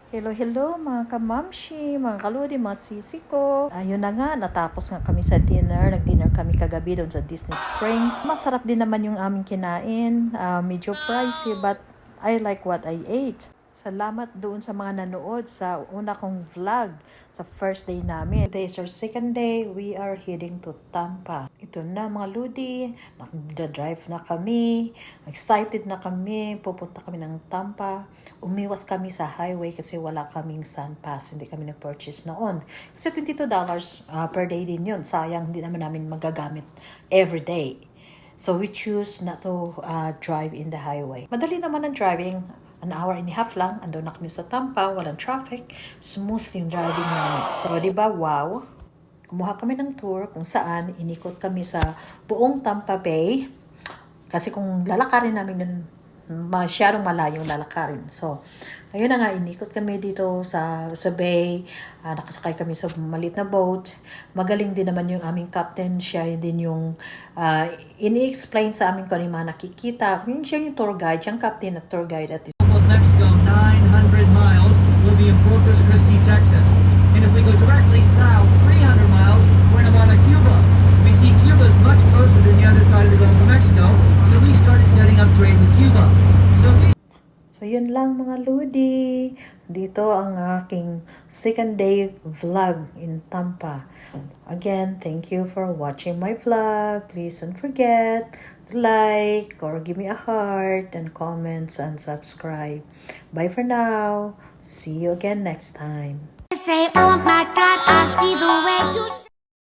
Hello, hello mga kamamshi, mga kaludi, mga sisi ko. Ayun na nga, natapos nga kami sa dinner. Nag-dinner kami kagabi doon sa Disney Springs. Masarap din naman yung aming kinain. Medyo pricey but I like what I ate. Salamat doon sa mga nanood sa una kong vlog sa first day namin. Today is our second day. We are heading to Tampa. Ito na mga ludi. Nag-drive na kami. Excited na kami. Pupunta kami ng Tampa. Umiwas kami sa highway kasi wala kaming sun pass. Hindi kami nag-purchase noon. Kasi $22 per day din yun. Sayang, hindi naman namin magagamit every day. So we choose not to drive in the highway. Madali naman ang driving. An hour and a half lang. Andun na kami sa Tampa. Walang traffic. Smooth yung driving namin. So, di ba, wow. Kumuha kami ng tour kung saan inikot kami sa buong Tampa Bay. Kasi kung lalakarin namin yun, masyadong malayong lalakarin. So, ayun na nga, inikot kami dito sa bay. Nakasakay kami sa maliit na boat. Magaling din naman yung aming captain. Siya din yung ini-explain sa amin kung ano yung mga nakikita. Siya yung tour guide, siyang captain at tour guide at Mexico, 900 miles, will be in Corpus Christi, Texas. And if we go directly south 300 miles, we're in Havana, Cuba. We see Cuba is much closer than the other side of the Gulf of Mexico, so we started setting up trade with Cuba. So, yun lang mga ludi. Dito ang aking second day vlog in Tampa. Again, thank you for watching my vlog. Please don't forget to like or give me a heart and comments and subscribe. Bye for now. See you again next time. Say, oh my God, I see the way you